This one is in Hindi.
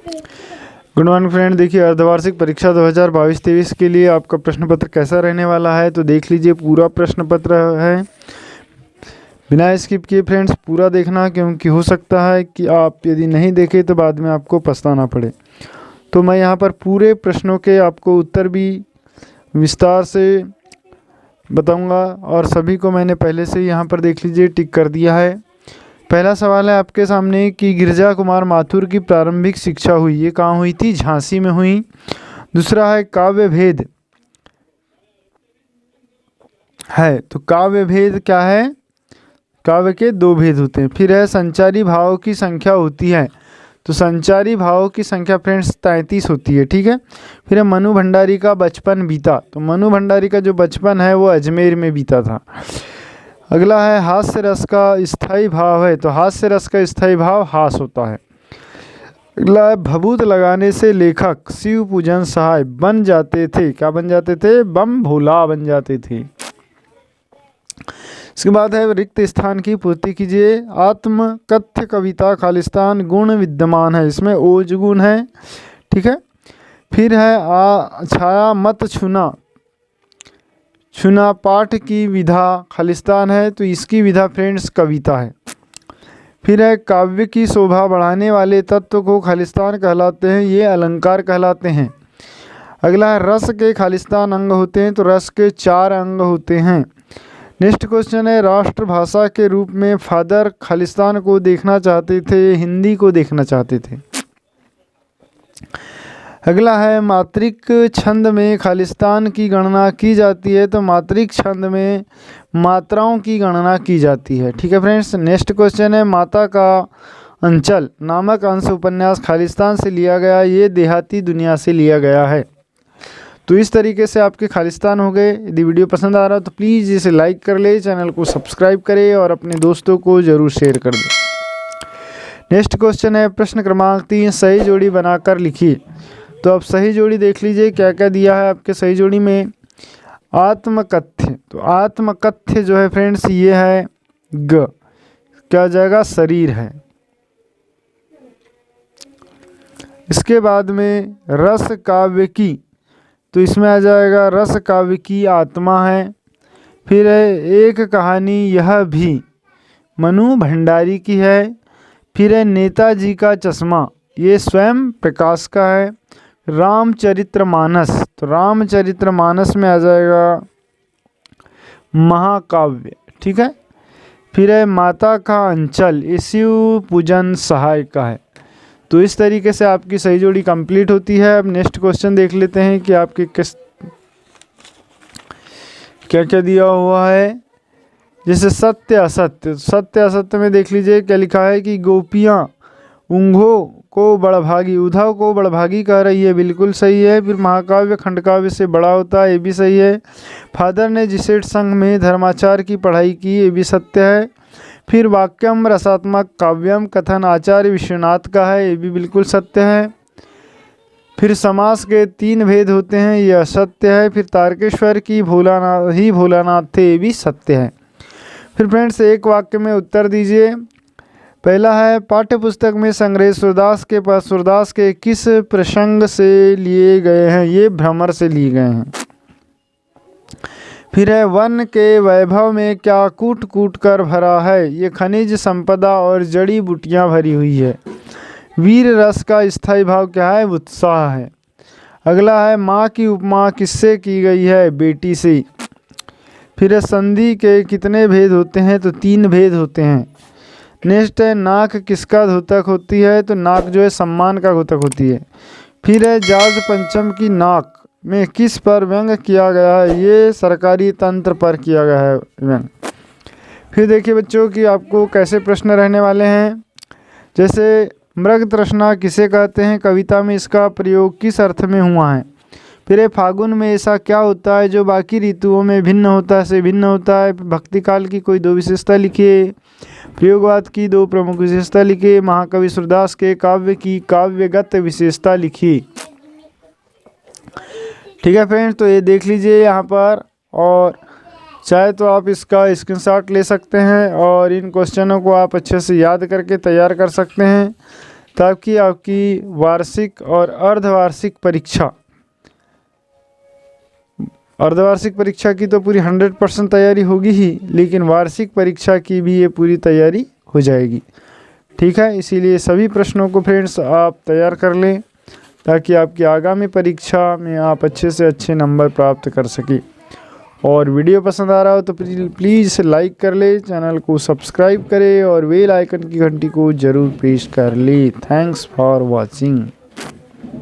Good morning friend. देखिए अर्धवार्षिक परीक्षा 2022-23 के लिए आपका प्रश्न पत्र कैसा रहने वाला है तो देख लीजिए। पूरा प्रश्न पत्र है, बिना स्किप किए फ्रेंड्स पूरा देखना, क्योंकि हो सकता है कि आप यदि नहीं देखें तो बाद में आपको पछताना पड़े। तो मैं यहाँ पर पूरे प्रश्नों के आपको उत्तर भी विस्तार से बताऊँगा और सभी को मैंने पहले से यहाँ पर देख लीजिए टिक कर दिया है। पहला सवाल है आपके सामने कि गिरिजा कुमार माथुर की प्रारंभिक शिक्षा हुई, ये कहाँ हुई थी? झांसी में हुई। दूसरा है काव्य भेद है, तो काव्य भेद क्या है? काव्य के दो भेद होते हैं। फिर है संचारी भावों की संख्या होती है, तो संचारी भावों की संख्या फ्रेंड्स 33 होती है। ठीक है। फिर है मनु भंडारी का बचपन बीता, तो मनु भंडारी का जो बचपन है वो अजमेर में बीता था। अगला है हास्य रस का स्थायी भाव है, तो हास्य रस का स्थायी भाव हास होता है। अगला है भभूत लगाने से लेखक शिव पूजन सहाय बन जाते थे। क्या बन जाते थे? बम भोला बन जाते थे। इसके बाद है रिक्त स्थान की पूर्ति कीजिए। आत्मकथ्य कविता खालिस्तान गुण विद्यमान है, इसमें ओज गुण है। ठीक है। फिर है छाया मत छूना, छुना पाठ की विधा खालिस्तान है, तो इसकी विधा फ्रेंड्स कविता है। फिर है काव्य की शोभा बढ़ाने वाले तत्व को खालिस्तान कहलाते हैं, ये अलंकार कहलाते हैं। अगला है रस के खालिस्तान अंग होते हैं, तो रस के 4 अंग होते हैं। नेक्स्ट क्वेश्चन है राष्ट्रभाषा के रूप में फादर खालिस्तान को देखना चाहते थे, हिंदी को देखना चाहते थे। अगला है मात्रिक छंद में खालिस्तान की गणना की जाती है, तो मात्रिक छंद में मात्राओं की गणना की जाती है। ठीक है फ्रेंड्स। नेक्स्ट क्वेश्चन है माता का अंचल नामक अंश उपन्यास खालिस्तान से लिया गया, ये देहाती दुनिया से लिया गया है। तो इस तरीके से आपके खालिस्तान हो गए। यदि वीडियो पसंद आ रहा हो तो प्लीज़ इसे लाइक कर ले, चैनल को सब्सक्राइब करें और अपने दोस्तों को ज़रूर शेयर कर दें। नेक्स्ट क्वेश्चन है प्रश्न क्रमांक 3 सही जोड़ी बनाकर लिखिए। तो अब सही जोड़ी देख लीजिए क्या क्या दिया है आपके सही जोड़ी में। आत्मकथ्य, तो आत्मकथ्य जो है फ्रेंड्स ये है ग, क्या जाएगा? शरीर है। इसके बाद में रस काव्य की, तो इसमें आ जाएगा रस काव्य की आत्मा है। फिर है एक कहानी यह भी मनु भंडारी की है। फिर है नेताजी का चश्मा, ये स्वयं प्रकाश का है। रामचरितमानस, तो रामचरितमानस में आ जाएगा महाकाव्य। ठीक है। फिर है माता का अंचल, ये शिव पूजन सहाय का है। तो इस तरीके से आपकी सही जोड़ी कंप्लीट होती है। अब नेक्स्ट क्वेश्चन देख लेते हैं कि आपके किस क्या क्या दिया हुआ है। जैसे सत्य असत्य, सत्य असत्य में देख लीजिए क्या लिखा है कि गोपियाँ ऊँघों को बड़भागी, उद्धव को बड़भागी कह रही है, बिल्कुल सही है। फिर महाकाव्य खंडकाव्य से बड़ा होता है, ये भी सही है। फादर ने जिसेट संघ में धर्माचार की पढ़ाई की, ये भी सत्य है। फिर वाक्यम रसात्मक काव्यम कथन आचार्य विश्वनाथ का है, ये भी बिल्कुल सत्य है। फिर समास के 3 भेद होते हैं, ये असत्य है। फिर तारकेश्वर की भोलानाथ थे, ये भी सत्य है। फिर फ्रेंड्स एक वाक्य में उत्तर दीजिए। पहला है पाठ्य पुस्तक में संग्रह सूरदास के किस प्रसंग से लिए गए हैं, ये भ्रमर से लिए गए हैं। फिर है वन के वैभव में क्या कूट कूट कर भरा है, ये खनिज संपदा और जड़ी बूटियां भरी हुई है। वीर रस का स्थायी भाव क्या है? उत्साह है। अगला है माँ की उपमा किससे की गई है? बेटी से। फिर है संधि के कितने भेद होते हैं? तो 3 भेद होते हैं। नेक्स्ट है नाक किसका द्योतक होती है? तो नाक जो है सम्मान का द्योतक होती है। फिर है जार्ज पंचम की नाक में किस पर व्यंग किया गया है? ये सरकारी तंत्र पर किया गया है व्यंग। फिर देखिए बच्चों कि आपको कैसे प्रश्न रहने वाले हैं। जैसे मृग तृष्णा किसे कहते हैं? कविता में इसका प्रयोग किस अर्थ में हुआ है? फिर है फागुन में ऐसा क्या होता है जो बाकी ऋतुओं में भिन्न होता है से भिन्न होता है? भक्ति काल की कोई 2 विशेषता लिखिए। प्रयोगवाद की 2 प्रमुख विशेषता लिखिए। महाकवि सूरदास के काव्य की काव्यगत विशेषता लिखिए। ठीक है फ्रेंड्स, तो ये देख लीजिए यहाँ पर, और चाहे तो आप इसका स्क्रीनशॉट ले सकते हैं और इन क्वेश्चनों को आप अच्छे से याद करके तैयार कर सकते हैं। ताकि आपकी वार्षिक और अर्धवार्षिक परीक्षा की तो पूरी 100% तैयारी होगी ही, लेकिन वार्षिक परीक्षा की भी ये पूरी तैयारी हो जाएगी। ठीक है, इसीलिए सभी प्रश्नों को फ्रेंड्स आप तैयार कर लें ताकि आपकी आगामी परीक्षा में आप अच्छे से अच्छे नंबर प्राप्त कर सकें। और वीडियो पसंद आ रहा हो तो प्लीज़ लाइक कर ले, चैनल को सब्सक्राइब करें और बेल आइकन की घंटी को ज़रूर प्रेस कर ले। Thanks for watching.